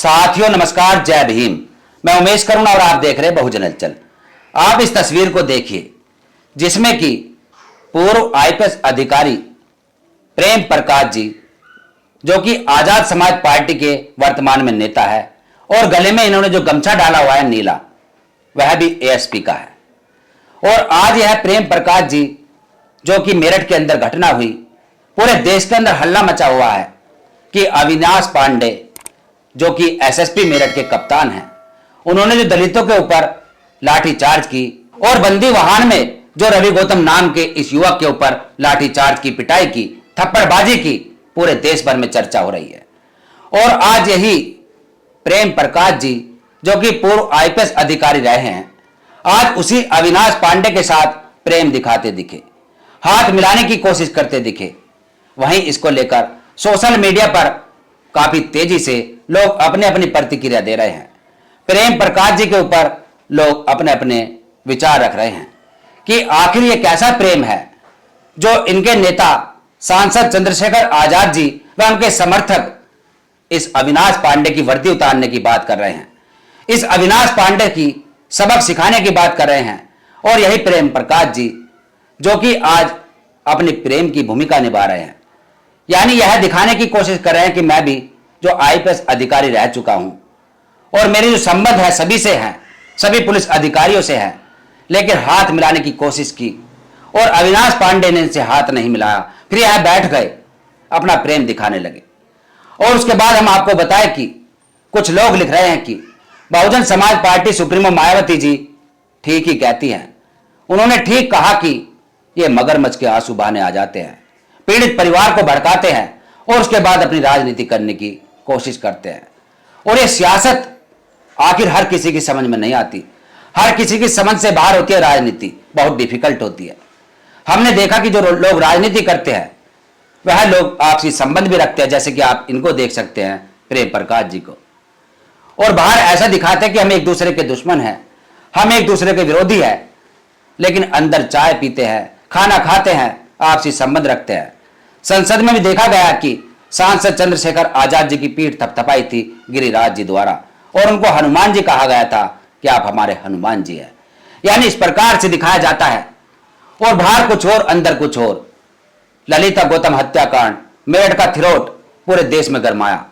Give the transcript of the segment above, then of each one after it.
साथियों नमस्कार, जय भीम। मैं उमेश करुणा और आप देख रहे हैं बहुजन हलचल। आप इस तस्वीर को देखिए जिसमें कि पूर्व आईपीएस अधिकारी प्रेम प्रकाश जी, जो कि आजाद समाज पार्टी के वर्तमान में नेता है, और गले में इन्होंने जो गमछा डाला हुआ है नीला, वह भी एएसपी का है। और आज यह प्रेम प्रकाश जी, जो कि मेरठ के अंदर घटना हुई, पूरे देश के अंदर हल्ला मचा हुआ है कि अविनाश पांडे, जो कि एसएसपी मेरठ के कप्तान हैं, उन्होंने जो दलितों के ऊपर लाठीचार्ज की और बंदी वाहन में जो रवि गौतम नाम के इस युवक के ऊपर लाठीचार्ज की, पिटाई की, थप्पड़बाजी की, पूरे देश भर में चर्चा हो रही है। और आज यही प्रेम प्रकाश जी, जो कि पूर्व आईपीएस अधिकारी रहे हैं, आज उसी अविनाश पांडे के साथ प्रेम दिखाते दिखे, हाथ मिलाने की कोशिश करते दिखे। वहीं इसको लेकर सोशल मीडिया पर काफी तेजी से लोग अपने अपनी प्रतिक्रिया दे रहे हैं। प्रेम प्रकाश जी के ऊपर लोग अपने अपने विचार रख रहे हैं कि आखिर ये कैसा प्रेम है जो इनके नेता सांसद चंद्रशेखर आजाद जी व उनके समर्थक इस अविनाश पांडे की वर्दी उतारने की बात कर रहे हैं, इस अविनाश पांडे की सबक सिखाने की बात कर रहे हैं। और यही प्रेम प्रकाश जी, जो कि आज अपने प्रेम की भूमिका निभा रहे हैं, यानी यह दिखाने की कोशिश कर रहे हैं कि मैं भी जो आईपीएस अधिकारी रह चुका हूं और मेरी जो संबंध है सभी से है, सभी पुलिस अधिकारियों से है, लेकिन हाथ मिलाने की कोशिश की और अविनाश पांडे ने इनसे हाथ नहीं मिलाया। फिर यह बैठ गए, अपना प्रेम दिखाने लगे। और उसके बाद हम आपको बताएं कि कुछ लोग लिख रहे हैं कि बहुजन समाज पार्टी सुप्रीमो मायावती जी ठीक ही कहती हैं। उन्होंने ठीक कहा कि ये मगरमच्छ के आंसू बहाने आ जाते हैं, पीड़ित परिवार को भड़काते हैं और उसके बाद अपनी राजनीति करने की कोशिश करते हैं। और ये सियासत आखिर हर किसी की समझ में नहीं आती, हर किसी की समझ से बाहर होती है। राजनीति बहुत डिफिकल्ट होती है। हमने देखा कि जो लोग राजनीति करते हैं वह लोग आपसी संबंध भी रखते हैं, जैसे कि आप इनको देख सकते हैं, प्रेम प्रकाश जी को। और बाहर ऐसा दिखाते हैं कि हम एक दूसरे के दुश्मन हैं, हम एक दूसरे के विरोधी हैं, लेकिन अंदर चाय पीते हैं, खाना खाते हैं, आपसी संबंध रखते हैं। संसद में भी देखा गया कि सांसद चंद्रशेखर आजाद जी की पीठ थपथपाई थी गिरिराज जी द्वारा, और उनको हनुमान जी कहा गया था कि आप हमारे हनुमान जी हैं। यानी इस प्रकार से दिखाया जाता है, और बाहर कुछ और अंदर कुछ और। ललिता गौतम हत्याकांड, मेरठ का थिरोट पूरे देश में गरमाया।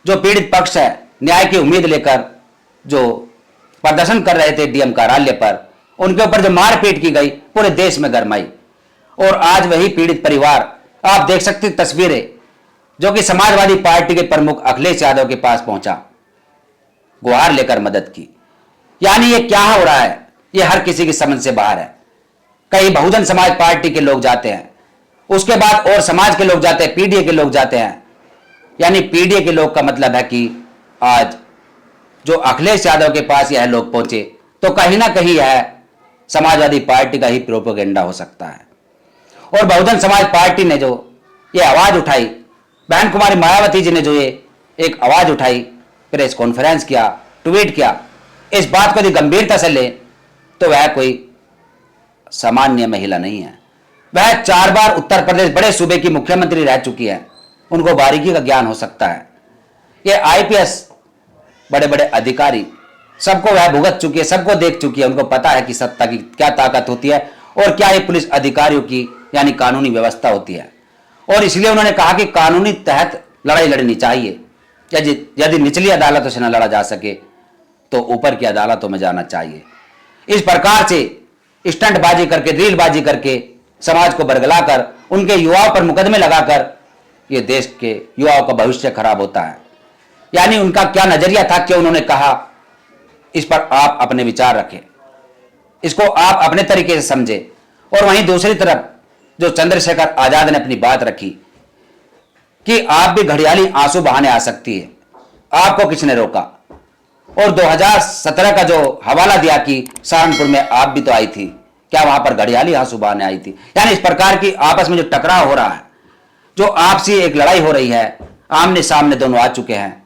जो पीड़ित पक्ष है, न्याय की उम्मीद लेकर जो प्रदर्शन कर रहे थे डीएम कार्यालय पर, उनके ऊपर जो मारपीट की गई पूरे देश में गरमाई। और आज वही पीड़ित परिवार, आप देख सकते तस्वीरें, जो कि समाजवादी पार्टी के प्रमुख अखिलेश यादव के पास पहुंचा, गुहार लेकर मदद की। यानी ये क्या हो रहा है, ये हर किसी की समझ से बाहर है। कहीं बहुजन समाज पार्टी के लोग जाते हैं, उसके बाद और समाज के लोग जाते हैं, पीडीए के लोग जाते हैं। यानी पीडीए के लोग का मतलब है कि आज जो अखिलेश यादव के पास यह लोग पहुंचे, तो कहीं ना कहीं यह समाजवादी पार्टी का ही प्रोपेगेंडा हो सकता है। और बहुजन समाज पार्टी ने जो ये आवाज उठाई, बहन कुमारी मायावती जी ने जो ये एक आवाज उठाई, प्रेस कॉन्फ्रेंस किया, ट्वीट किया, इस बात को यदि गंभीरता से ले तो वह कोई सामान्य महिला नहीं है। वह 4 बार उत्तर प्रदेश बड़े सूबे की मुख्यमंत्री रह चुकी है, उनको बारीकी का ज्ञान हो सकता है। ये आईपीएस बड़े बड़े अधिकारी, सबको वह भुगत चुकी है, सबको देख चुकी है, उनको पता है कि सत्ता की क्या ताकत होती है और क्या ये पुलिस अधिकारियों की यानी कानूनी व्यवस्था होती है। और इसलिए उन्होंने कहा कि कानूनी तहत लड़ाई लड़नी चाहिए। यदि निचली अदालतों से न लड़ा जा सके तो ऊपर की अदालतों में जाना चाहिए। इस प्रकार से स्टंटबाजी करके, रीलबाजी करके, समाज को बरगलाकर, उनके युवाओं पर मुकदमे लगाकर ये देश के युवाओं का भविष्य खराब होता है। यानी उनका क्या नजरिया था, क्यों उन्होंने कहा, इस पर आप अपने विचार रखें, इसको आप अपने तरीके से समझे। और वहीं दूसरी तरफ जो चंद्रशेखर आजाद ने अपनी बात रखी कि आप भी घड़ियाली आंसू बहाने आ सकती है, आपको किसने रोका। और 2017 का जो हवाला दिया कि सहारनपुर में आप भी तो आई थी, क्या वहां पर घड़ियाली आंसू बहाने आई थी। यानी इस प्रकार की आपस में जो टकराव हो रहा है, जो आपसी एक लड़ाई हो रही है, आमने सामने दोनों आ चुके हैं,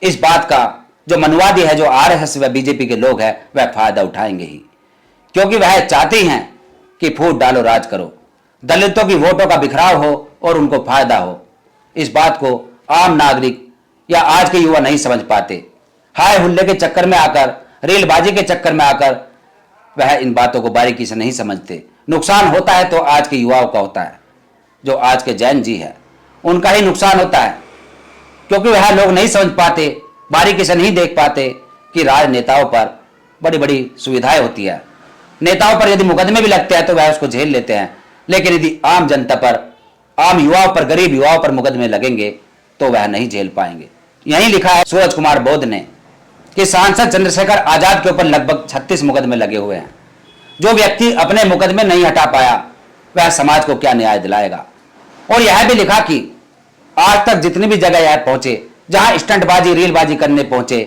इस बात का जो मनवादी है, जो आरएसएस व बीजेपी के लोग हैं, वह फायदा उठाएंगे ही, क्योंकि वह चाहते हैं कि फूट डालो राज करो, दलितों की वोटों का बिखराव हो और उनको फायदा हो। इस बात को आम नागरिक या आज के युवा नहीं समझ पाते। हाय हुल्ले के चक्कर में आकर, रेलबाजी के चक्कर में आकर वह इन बातों को बारीकी से नहीं समझते। नुकसान होता है तो आज के युवाओं का होता है, जो आज के जैन जी है उनका ही नुकसान होता है, क्योंकि वह लोग नहीं समझ पाते, बारीकी से नहीं देख पाते कि राजनेताओं पर बड़ी बड़ी सुविधाएं होती है। नेताओं पर यदि मुकदमे भी लगते हैं तो वह उसको झेल लेते हैं, लेकिन यदि आम जनता पर, आम युवाओं पर, गरीब युवाओं पर मुकदमे लगेंगे तो वह नहीं झेल पाएंगे। यही लिखा है सूरज कुमार बोध ने कि सांसद चंद्रशेखर आजाद के ऊपर लगभग 36 मुकदमे लगे हुए हैं। जो व्यक्ति अपने मुकदमे नहीं हटा पाया वह समाज को क्या न्याय दिलाएगा। और यह भी लिखा कि आज तक जितनी भी जगह यह पहुंचे, जहां स्टंटबाजी, रीलबाजी करने पहुंचे,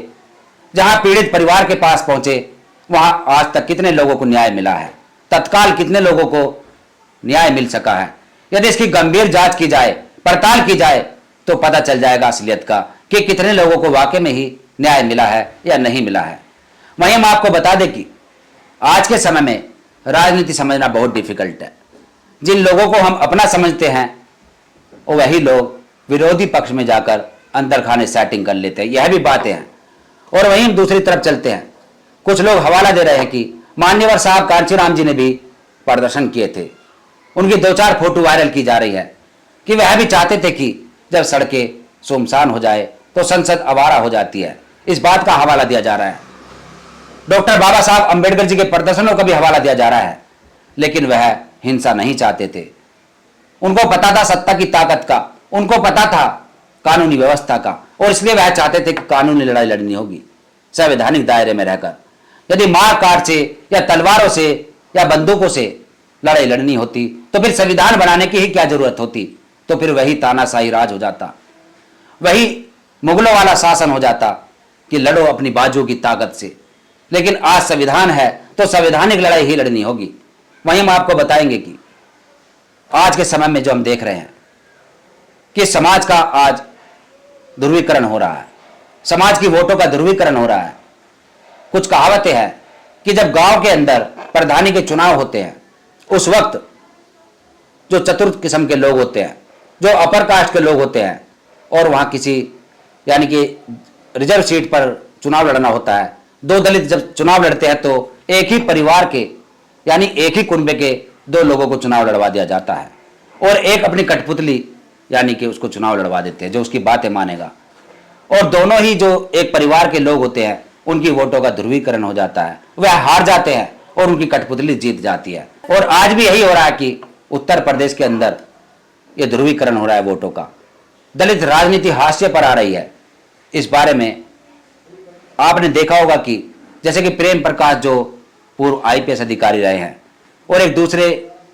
जहां पीड़ित परिवार के पास पहुंचे, वहां आज तक कितने लोगों को न्याय मिला है, तत्काल कितने लोगों को न्याय मिल सका है। यदि इसकी गंभीर जांच की जाए, पड़ताल की जाए तो पता चल जाएगा असलियत का कि कितने लोगों को वाकई में ही न्याय मिला है या नहीं मिला है। वहीं हम आपको बता दें कि आज के समय में राजनीति समझना बहुत डिफिकल्ट है। जिन लोगों को हम अपना समझते हैं वो वही लोग विरोधी पक्ष में जाकर अंदर खाने सेटिंग कर लेते हैं, यह भी बातें हैं। और वहीं हम दूसरी तरफ चलते हैं, कुछ लोग हवाला दे रहे हैं कि मान्यवर साहब कांचीराम जी ने भी प्रदर्शन किए थे, उनकी 2-4 फोटो वायरल की जा रही है कि वह भी चाहते थे कि जब सड़कें सुनसान हो जाए तो संसद आवारा हो जाती है। इस बात का हवाला दिया जा रहा है। डॉक्टर बाबा साहब अंबेडकर जी के प्रदर्शनों का भी हवाला दिया जा रहा है, लेकिन वह हिंसा नहीं चाहते थे। उनको पता था सत्ता की ताकत का, उनको पता था कानूनी व्यवस्था का, और इसलिए वह चाहते थे कि कानूनी लड़ाई लड़नी होगी संवैधानिक दायरे में रहकर। यदि मार काट से या तलवारों से या बंदूकों से लड़ाई लड़नी होती तो फिर संविधान बनाने की ही क्या जरूरत होती। तो फिर वही तानाशाही राज हो जाता, वही मुगलों वाला शासन हो जाता कि लड़ो अपनी बाजू की ताकत से। लेकिन आज संविधान है तो संवैधानिक लड़ाई ही लड़नी होगी। वहीं हम आपको बताएंगे कि आज के समय में जो हम देख रहे हैं कि समाज का आज ध्रुवीकरण हो रहा है, समाज की वोटों का ध्रुवीकरण हो रहा है। कुछ कहावतें हैं कि जब गांव के अंदर प्रधानी के चुनाव होते हैं उस वक्त जो चतुर्थ किस्म के लोग होते हैं, जो अपर कास्ट के लोग होते हैं, और वहां किसी यानी कि रिजर्व सीट पर चुनाव लड़ना होता है, 2 दलित जब चुनाव लड़ते हैं तो एक ही परिवार के यानी एक ही कुनबे के 2 लोगों को चुनाव लड़वा दिया जाता है, और एक अपनी कठपुतली यानी कि उसको चुनाव लड़वा देते हैं जो उसकी बातें मानेगा। और दोनों ही जो एक परिवार के लोग होते हैं उनकी वोटों का ध्रुवीकरण हो जाता है, वह हार जाते हैं और उनकी कठपुतली जीत जाती है। और आज भी यही हो रहा है कि उत्तर प्रदेश के अंदर यह ध्रुवीकरण हो रहा है वोटों का। दलित राजनीति हाशिए पर आ रही है। इस बारे में आपने देखा होगा कि जैसे कि प्रेम प्रकाश जो पूर्व आईपीएस अधिकारी रहे हैं, और एक दूसरे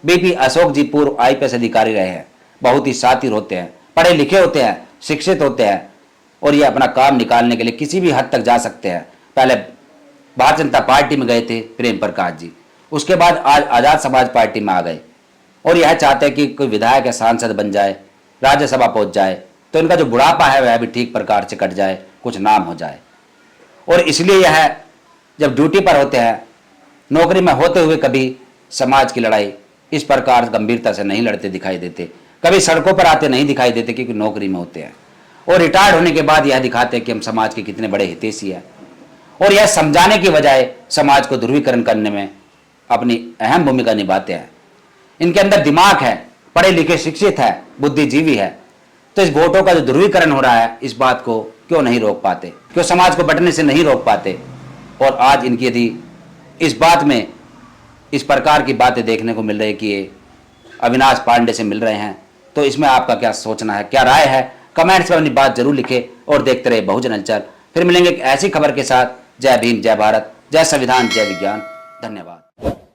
बीपी अशोक जी पूर्व आईपीएस अधिकारी रहे हैं, बहुत ही शातिर होते हैं, पढ़े लिखे होते हैं, शिक्षित होते हैं, और ये अपना काम निकालने के लिए किसी भी हद तक जा सकते हैं। पहले भारतीय जनता पार्टी में गए थे प्रेम प्रकाश जी, उसके बाद आज आज़ाद समाज पार्टी में आ गए, और यह चाहते हैं कि कोई विधायक या सांसद बन जाए, राज्यसभा पहुंच जाए, तो इनका जो बुढ़ापा है वह भी ठीक प्रकार से कट जाए, कुछ नाम हो जाए। और इसलिए यह जब ड्यूटी पर होते हैं, नौकरी में होते हुए कभी समाज की लड़ाई इस प्रकार गंभीरता से नहीं लड़ते दिखाई देते, कभी सड़कों पर आते नहीं दिखाई देते क्योंकि नौकरी में होते हैं। और रिटायर्ड होने के बाद यह दिखाते हैं कि हम समाज के कितने बड़े हितैषी हैं, और यह समझाने की बजाय समाज को ध्रुवीकरण करने में अपनी अहम भूमिका निभाते हैं। इनके अंदर दिमाग है, पढ़े लिखे शिक्षित है, बुद्धिजीवी है, तो इस वोटों का जो ध्रुवीकरण हो रहा है इस बात को क्यों नहीं रोक पाते, क्यों समाज को बंटने से नहीं रोक पाते। और आज इनकी यदि इस बात में इस प्रकार की बातें देखने को मिल रही है कि ये अविनाश पांडे से मिल रहे हैं, तो इसमें आपका क्या सोचना है, क्या राय है, कमेंट्स में अपनी बात जरूर लिखें और देखते रहे बहुजन हलचल। फिर मिलेंगे एक ऐसी खबर के साथ। जय भीम, जय भारत, जय संविधान, जय विज्ञान। धन्यवाद।